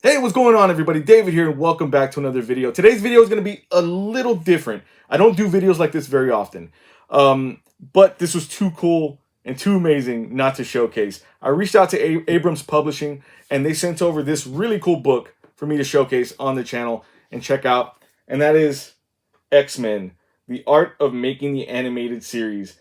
Hey, what's going on, everybody? David here, and welcome back to another video. Today's video is going to be a little different. I don't do videos like this very often, but this was too cool and too amazing not to showcase. I reached out to Abrams Publishing, and they sent over this really cool book for me to showcase on the channel and check out, and that is X-Men, The Art of Making the Animated Series.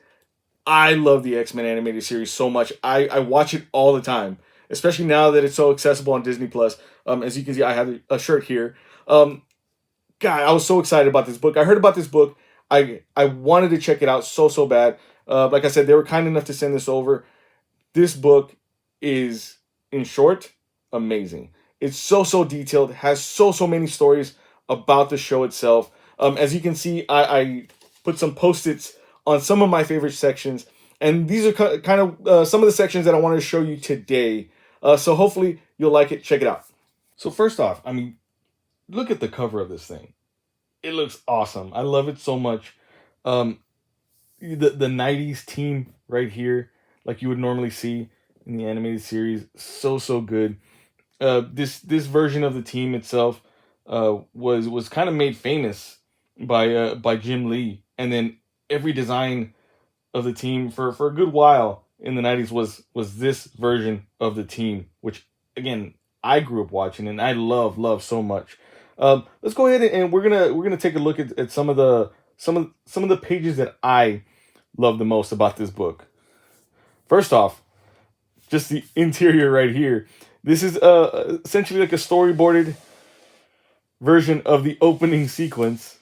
I love the X-Men animated series so much. I watch it all the time, especially now that it's so accessible on Disney Plus. As you can see, I have a shirt here. God, I was so excited about this book. I heard about this book. I wanted to check it out so bad. Like I said, they were kind enough to send this over. This book is, in short, amazing. It's so detailed. Has so many stories about the show itself. As you can see, I put some Post-its on some of my favorite sections, and these are kind of some of the sections that I wanted to show you today. So hopefully you'll like it. Check it out. So first off, I mean, look at the cover of this thing. It looks awesome. I love it so much. The 90s team right here, like you would normally see in the animated series, so good. This version of the team itself was kind of made famous by Jim Lee, and then every design of the team for a good while in the 90s was this version of the team, which again I grew up watching and I love so much. Let's go ahead and we're gonna take a look at some of the pages that I love the most about this book. First off, just the interior right here. This is essentially like a storyboarded version of the opening sequence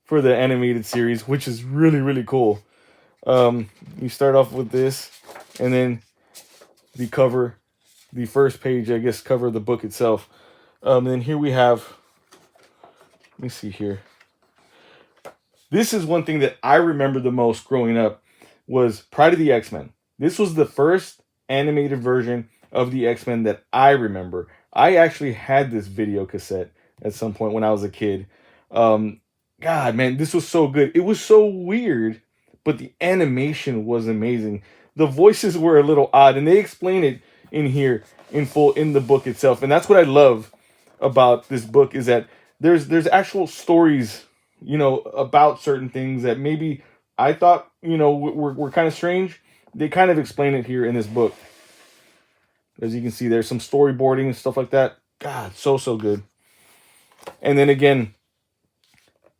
for the animated series, which is really cool. You start off with this, and then the cover, the first page, I guess, cover of the book itself. And then here we have, let me see here. This is one thing that I remember the most growing up was Pride of the X-Men. This was the first animated version of the X-Men that I remember. I actually had this video cassette at some point when I was a kid. God, man, this was so good. It was so weird, but the animation was amazing. The voices were a little odd, and they explain it in here in full in the book itself. And that's what I love about this book, is that there's actual stories, about certain things that maybe I thought, were kind of strange. They kind of explain it here in this book. As you can see, there's some storyboarding and stuff like that. God, so good. And then again,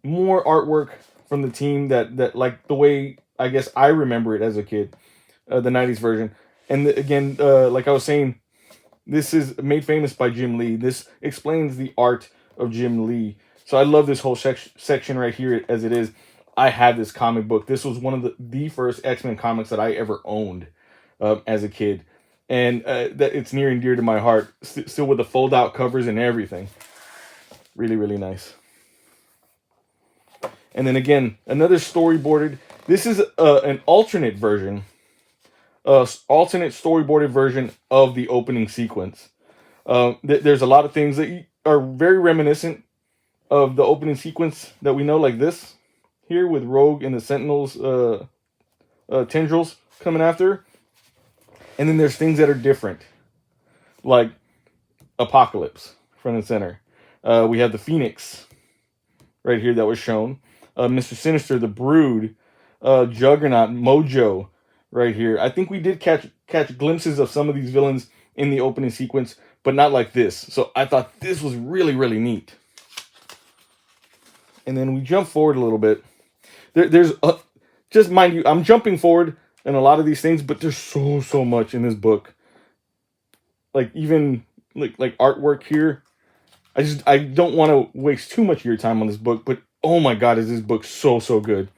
more artwork from the team that like the way I guess I remember it as a kid, the 90s version. And again, like I was saying, this is made famous by Jim Lee. This explains the art of Jim Lee. So I love this whole section right here as it is. I had this comic book. This was one of the first X-Men comics that I ever owned as a kid. And that it's near and dear to my heart. Still with the fold-out covers and everything. Really nice. And then again, another storyboarded. This is an alternate version. Alternate storyboarded version of the opening sequence. There's a lot of things that are very reminiscent of the opening sequence that we know, like this here with Rogue and the Sentinels tendrils coming after. And then there's things that are different, like Apocalypse front and center. We have the Phoenix right here that was shown. Mr. Sinister, the Brood, Juggernaut, Mojo right here. I think we did catch glimpses of some of these villains in the opening sequence, but not like this. So I thought this was really neat. And then we jump forward a little bit. There's just mind you, I'm jumping forward in a lot of these things, but there's so much in this book. Like even like artwork here. I don't want to waste too much of your time on this book, but oh my God, is this book so good.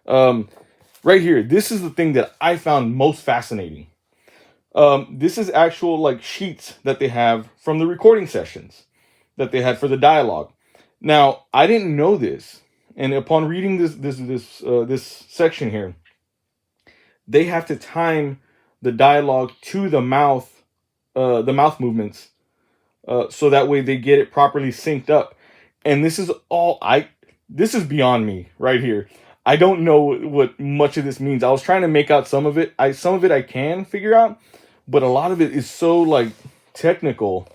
Right here, this is the thing that I found most fascinating. This is actual like sheets that they have from the recording sessions that they had for the dialogue. Now, I didn't know this, and upon reading this section here, they have to time the dialogue to the mouth movements, so that way they get it properly synced up. And this is this is beyond me right here. I don't know what much of this means. I was trying to make out some of it. Some of it I can figure out, but a lot of it is so like technical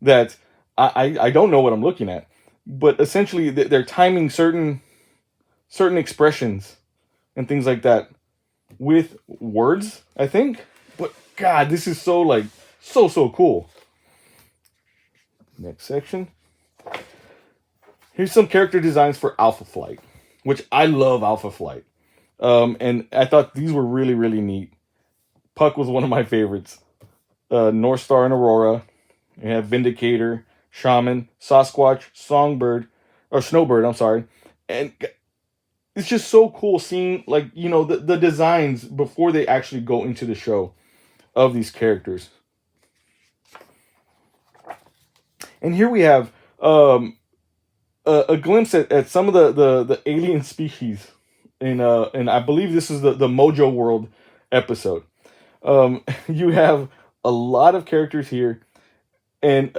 that I don't know what I'm looking at. But essentially, they're timing certain expressions and things like that with words, I think. But God, this is so like so cool. Next section. Here's some character designs for Alpha Flight, which I love Alpha Flight. And I thought these were really neat. Puck was one of my favorites. North Star and Aurora. You have Vindicator, Shaman, Sasquatch, Songbird, or Snowbird, I'm sorry. And it's just so cool seeing, like, you know, the designs before they actually go into the show of these characters. And here we have a glimpse at some of the alien species in I believe this is the Mojo World episode. You have a lot of characters here, and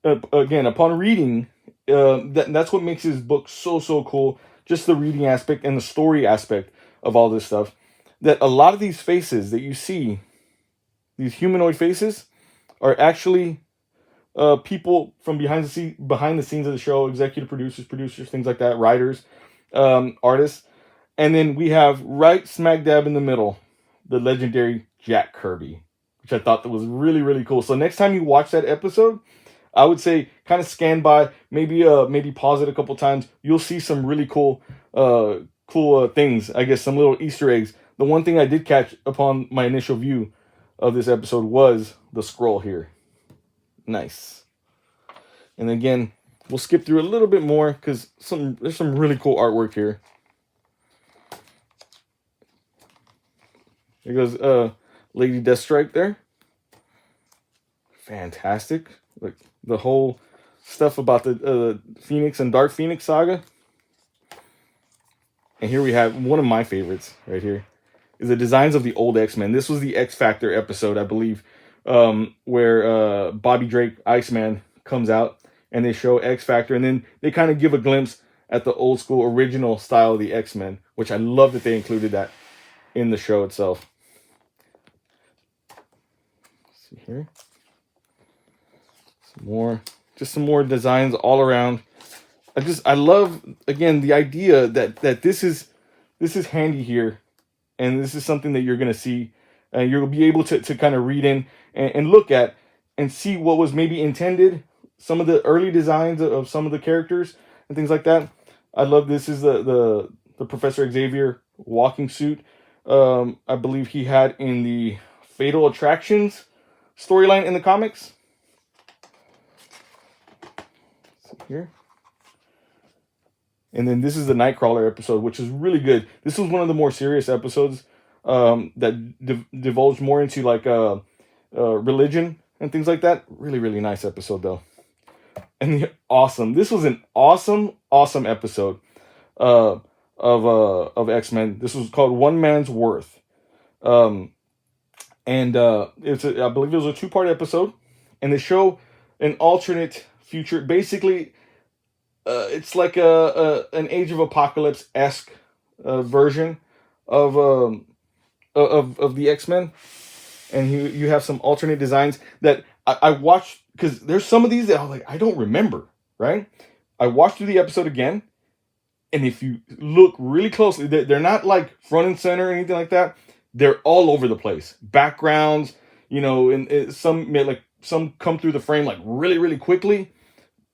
again, upon reading, that's what makes this book so cool. Just the reading aspect and the story aspect of all this stuff. That a lot of these faces that you see, these humanoid faces, are actually people from behind the scenes of the show, executive producers, things like that, writers, artists. And then we have right smack dab in the middle, the legendary Jack Kirby, which I thought that was really cool. So next time you watch that episode, I would say kind of scan by, maybe pause it a couple times. You'll see some really cool things. I guess some little Easter eggs. The one thing I did catch upon my initial view of this episode was the scroll here. Nice. And again, we'll skip through a little bit more because there's some really cool artwork here. There goes Lady Deathstrike there. Fantastic. Like the whole stuff about the Phoenix and Dark Phoenix saga. And here we have one of my favorites right here. Is the designs of the old X-Men. This was the X Factor episode, I believe, where Bobby Drake, Iceman, comes out and they show X Factor, and then they kind of give a glimpse at the old school original style of the X-Men, which I love that they included that in the show itself. Let's see here. Some more designs all around. I love, again, the idea that this is handy here, and this is something that you're going to see, and you'll be able to kind of read in and look at and see what was maybe intended, some of the early designs of some of the characters and things like that. I love this is the Professor Xavier walking suit. I believe he had in the Fatal Attractions storyline in the comics. Here. And then this is the Nightcrawler episode, which is really good. This was one of the more serious episodes that divulged more into like religion and things like that. Really nice episode though. And this was an awesome episode of X-Men. This was called One Man's Worth. I believe it was a 2-part episode, and they show an alternate future. Basically, it's like an Age of Apocalypse-esque version of the X-Men, and you have some alternate designs that I watched, because there's some of these that I was like, I don't remember, right? I watched through the episode again, and if you look really closely, they're not like front and center or anything like that. They're all over the place. Backgrounds, and some come through the frame like really quickly.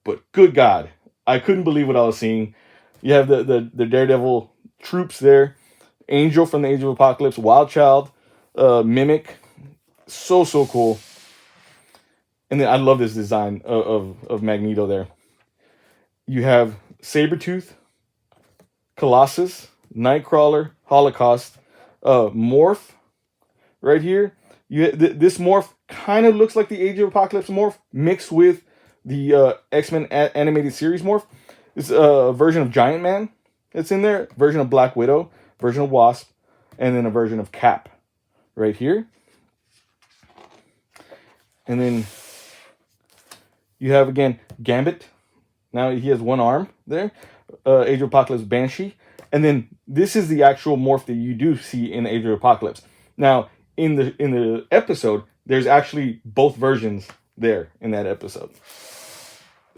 But good God, I couldn't believe what I was seeing. You have the Daredevil troops there. Angel from the Age of Apocalypse. Wild Child. Mimic. So cool. And then I love this design of Magneto there. You have Sabretooth. Colossus. Nightcrawler. Holocaust. Morph. Right here. This Morph kind of looks like the Age of Apocalypse Morph mixed with the X-Men animated series Morph. It's a version of Giant Man that's in there, version of Black Widow, version of Wasp, and then a version of Cap right here. And then you have, again, Gambit. Now he has one arm there. Age of Apocalypse Banshee. And then this is the actual Morph that you do see in Age of Apocalypse. Now, in the episode, there's actually both versions there in that episode.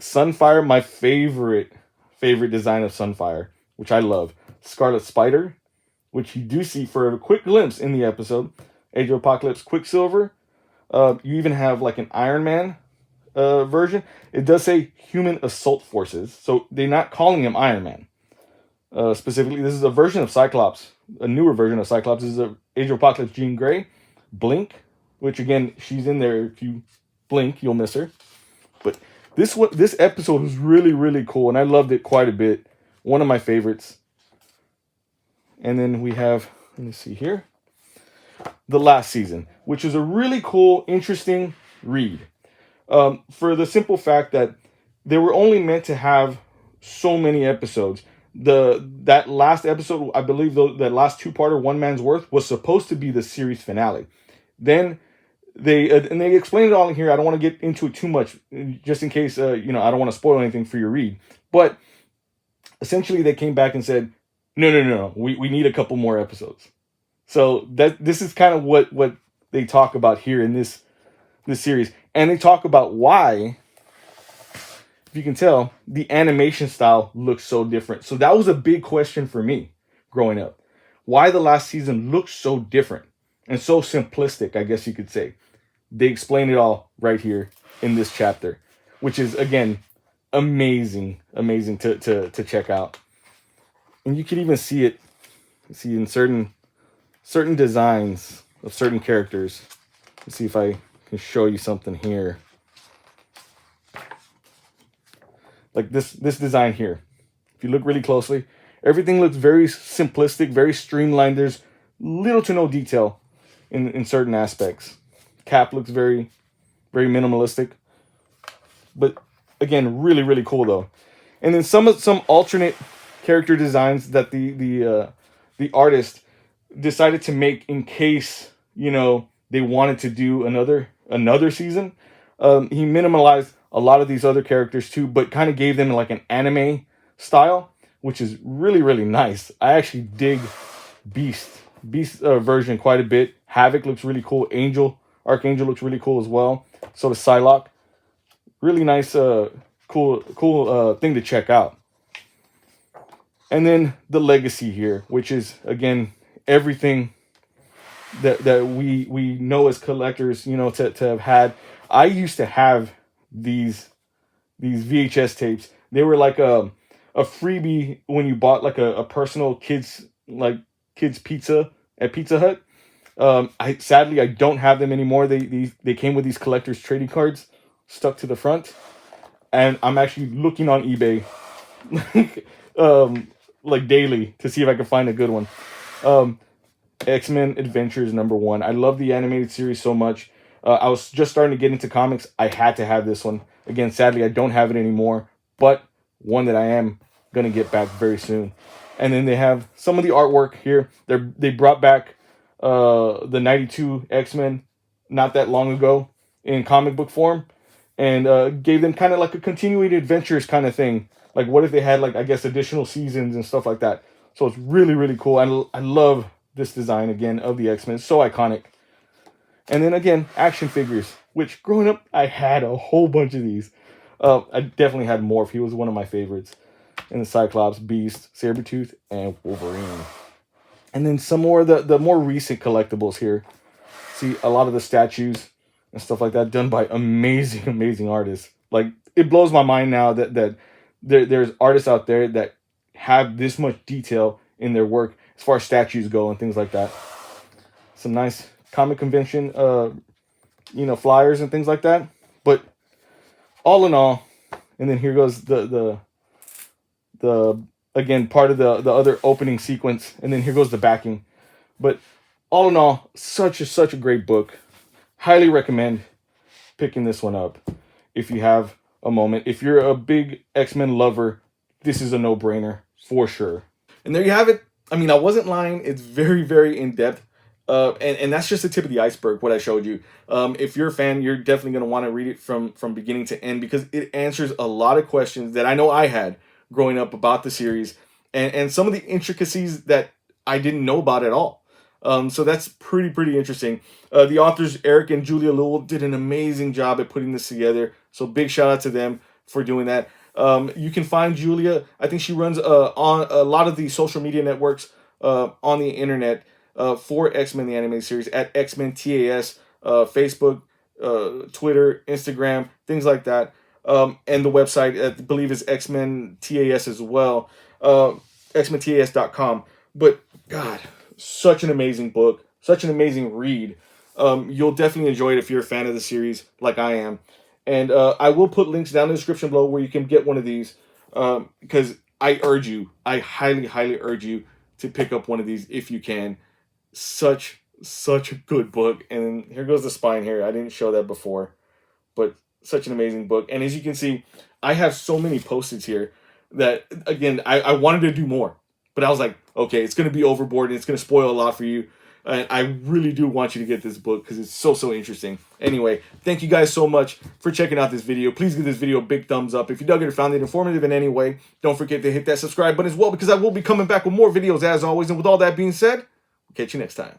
Sunfire, my favorite design of Sunfire, which I love. Scarlet Spider, which you do see for a quick glimpse in the episode. Age of Apocalypse, Quicksilver. You even have like an Iron Man version. It does say Human Assault Forces, so they're not calling him Iron Man. Specifically, this is a version of Cyclops, a newer version of Cyclops. This is a Age of Apocalypse Jean Grey. Blink, which again, she's in there. If you blink, you'll miss her. But this episode was really, really cool, and I loved it quite a bit. One of my favorites. And then we have, let me see here, the last season, which is a really cool, interesting read. For the simple fact that they were only meant to have so many episodes. That last episode, I believe that last two-parter, One Man's Worth, was supposed to be the series finale. Then they explain it all in here. I don't want to get into it too much, just in case I don't want to spoil anything for your read. But essentially, they came back and said, no, we need a couple more episodes. So this is kind of what they talk about here in this series, and they talk about why. If you can tell, the animation style looks so different. So that was a big question for me growing up. Why the last season looks so different and so simplistic, I guess you could say. They explain it all right here in this chapter, which is, again, amazing to check out. And you can even see it in certain designs of certain characters. Let's see if I can show you something here. Like this design here. If you look really closely, everything looks very simplistic, very streamlined. There's little to no detail in certain aspects. Cap looks very, very minimalistic. But again, really, really cool though. And then some alternate character designs that the artist decided to make in case, they wanted to do another season. He minimalized a lot of these other characters too, but kind of gave them like an anime style, which is really, really nice. I actually dig Beast version quite a bit. Havoc looks really cool. Archangel looks really cool as well. So does Psylocke. Really nice, cool thing to check out. And then the legacy here, which is again everything that we know as collectors, to have had. I used to have these VHS tapes. They were like a freebie when you bought like a personal kids pizza at Pizza Hut. Sadly I don't have them anymore. They came with these collector's trading cards stuck to the front, and I'm actually looking on eBay like daily to see if I can find a good one. X-Men Adventures #1. I love the animated series so much. I was just starting to get into comics. I had to have this one. Again, sadly, I don't have it anymore, but one that I am going to get back very soon. And then they have some of the artwork here. They brought back the 92 X-Men not that long ago in comic book form, and gave them kind of like a continuing adventures kind of thing. Like, what if they had, like, I guess, additional seasons and stuff like that. So it's really, really cool. I love this design, again, of the X-Men. It's so iconic. And then again, action figures, which growing up, I had a whole bunch of these. I definitely had Morph. He was one of my favorites. And the Cyclops, Beast, Sabretooth, and Wolverine. And then some more of the more recent collectibles here. See a lot of the statues and stuff like that done by amazing artists. Like, it blows my mind now that there's artists out there that have this much detail in their work as far as statues go and things like that. Some nice comic convention, flyers and things like that. But all in all, and then here goes the again part of the other opening sequence, and then here goes the backing. But all in all, such a great book. Highly recommend picking this one up if you have a moment. If you're a big X-Men lover, this is a no-brainer for sure. And there you have it. I mean, I wasn't lying. It's very, very in-depth. And that's just the tip of the iceberg, what I showed you. If you're a fan, you're definitely going to want to read it from beginning to end, because it answers a lot of questions that I know I had growing up about the series, and some of the intricacies that I didn't know about at all. So that's pretty interesting. The authors, Eric and Julia Lowell, did an amazing job at putting this together. So big shout out to them for doing that. You can find Julia. I think she runs on a lot of the social media networks on the internet for X-Men the Animated Series at X-Men TAS, Facebook, Twitter, Instagram, things like that. And the website, I believe, is X-Men TAS as well, xmentas.com. But God, such an amazing book, such an amazing read. You'll definitely enjoy it if you're a fan of the series like I am. And I will put links down in the description below where you can get one of these, because I highly urge you to pick up one of these if you can. Such a good book. And here goes the spine here. I didn't show that before, but such an amazing book. And as you can see, I have so many post-its here that, again, I wanted to do more, but I was like, okay, it's going to be overboard and it's going to spoil a lot for you. And I really do want you to get this book because it's so interesting. Anyway, thank you guys so much for checking out this video. Please give this video a big thumbs up. If you dug it or found it informative in any way, don't forget to hit that subscribe button as well, because I will be coming back with more videos as always. And with all that being said, we'll catch you next time.